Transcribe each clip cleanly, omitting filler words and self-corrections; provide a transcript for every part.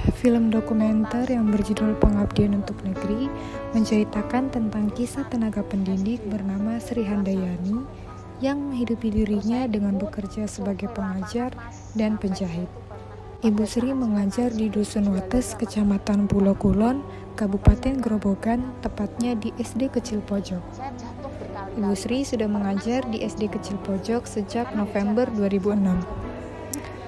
Film dokumenter yang berjudul Pengabdian untuk Negeri menceritakan tentang kisah tenaga pendidik bernama Sri Handayani yang menghidupi dirinya dengan bekerja sebagai pengajar dan penjahit. Ibu Sri mengajar di Dusun Wates, Kecamatan Pulau Kulon, Kabupaten Grobogan, tepatnya di SD Kecil Pojok. Ibu Sri sudah mengajar di SD Kecil Pojok sejak November 2006.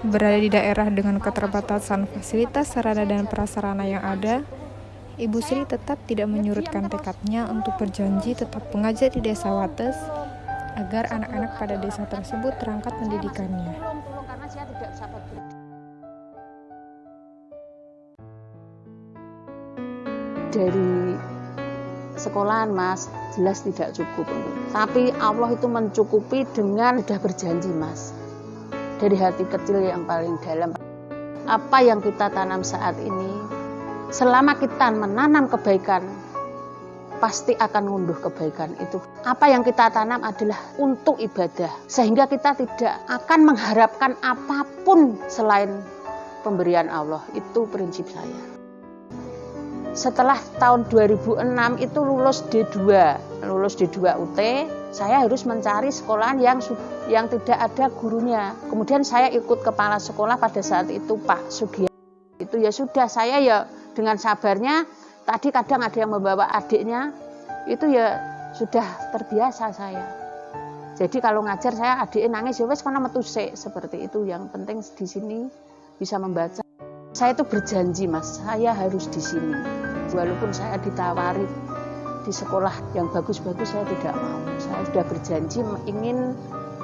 Berada di daerah dengan keterbatasan fasilitas sarana dan prasarana yang ada, Ibu Sri tetap tidak menyurutkan tekadnya untuk berjanji tetap mengajar di Desa Wates agar anak-anak pada desa tersebut terangkat pendidikannya. Dari sekolahan Mas, jelas tidak cukup. Tapi Allah itu mencukupi dengan sudah berjanji Mas. Dari hati kecil yang paling dalam. Apa yang kita tanam saat ini, selama kita menanam kebaikan, pasti akan ngunduh kebaikan itu. Apa yang kita tanam adalah untuk ibadah. Sehingga kita tidak akan mengharapkan apapun selain pemberian Allah. Itu prinsip saya. Setelah tahun 2006 itu lulus D2 UT, saya harus mencari sekolahan yang tidak ada gurunya. Kemudian saya ikut kepala sekolah pada saat itu Pak Sugiarto. Itu ya sudah, saya ya dengan sabarnya, tadi kadang ada yang membawa adiknya, itu ya sudah terbiasa saya. Jadi kalau ngajar saya adiknya nangis, ya wes kono metu sik, seperti itu. Yang penting di sini bisa membaca. Saya itu berjanji Mas, saya harus di sini. Walaupun saya ditawari di sekolah yang bagus-bagus, saya tidak mau. Saya sudah berjanji ingin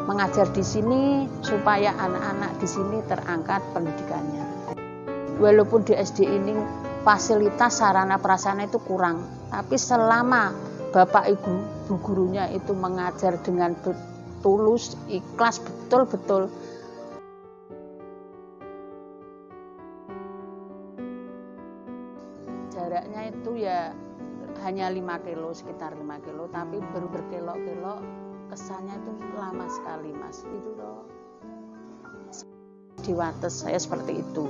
mengajar di sini supaya anak-anak di sini terangkat pendidikannya. Walaupun di SD ini fasilitas sarana prasarana itu kurang, tapi selama Bapak Ibu gurunya itu mengajar dengan tulus, ikhlas, betul-betul. Jaraknya itu ya hanya 5 kilo, sekitar 5 kilo, tapi baru berkelok-kelok, kesannya itu lama sekali Mas. Itu loh. Di Wates saya seperti itu.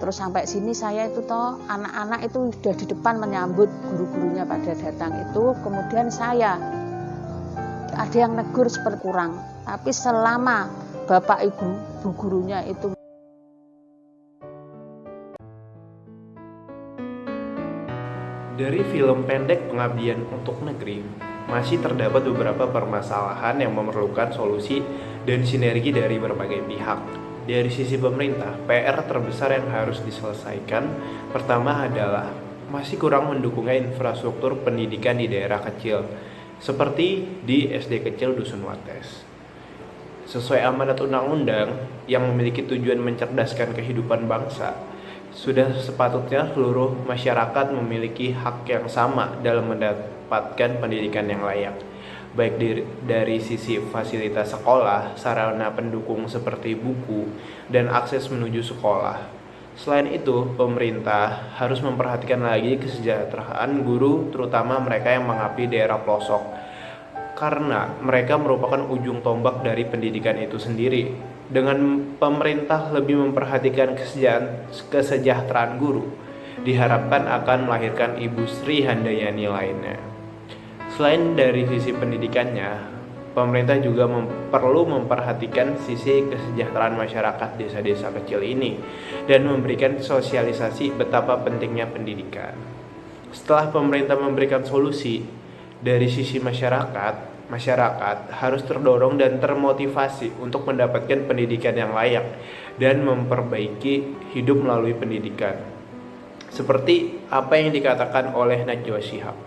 Terus sampai sini saya itu toh, anak-anak itu sudah di depan menyambut guru-gurunya pada datang itu. Kemudian saya, ada yang negur seperti kurang. Tapi selama Bapak Ibu gurunya itu dari film pendek Pengabdian untuk Negeri, masih terdapat beberapa permasalahan yang memerlukan solusi dan sinergi dari berbagai pihak. Dari sisi pemerintah, PR terbesar yang harus diselesaikan pertama adalah masih kurang mendukungnya infrastruktur pendidikan di daerah kecil, seperti di SD Kecil Dusun Wates. Sesuai amanat undang-undang yang memiliki tujuan mencerdaskan kehidupan bangsa, sudah sepatutnya seluruh masyarakat memiliki hak yang sama dalam mendapatkan pendidikan yang layak, baik dari sisi fasilitas sekolah, sarana pendukung seperti buku, dan akses menuju sekolah. Selain itu, pemerintah harus memperhatikan lagi kesejahteraan guru, terutama mereka yang mengabdi daerah pelosok, karena mereka merupakan ujung tombak dari pendidikan itu sendiri. Dengan pemerintah lebih memperhatikan kesejahteraan guru, diharapkan akan melahirkan Ibu Sri Handayani lainnya. Selain dari sisi pendidikannya, pemerintah juga perlu memperhatikan sisi kesejahteraan masyarakat desa-desa kecil ini dan memberikan sosialisasi betapa pentingnya pendidikan. Setelah pemerintah memberikan solusi dari sisi masyarakat harus terdorong dan termotivasi untuk mendapatkan pendidikan yang layak dan memperbaiki hidup melalui pendidikan. Seperti apa yang dikatakan oleh Najwa Shihab,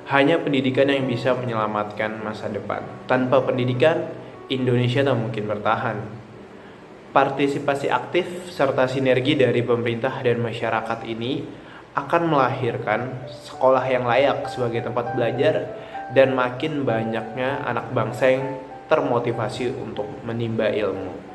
hanya pendidikan yang bisa menyelamatkan masa depan. Tanpa pendidikan, Indonesia tak mungkin bertahan. Partisipasi aktif serta sinergi dari pemerintah dan masyarakat ini akan melahirkan sekolah yang layak sebagai tempat belajar dan makin banyaknya anak bangsa yang termotivasi untuk menimba ilmu.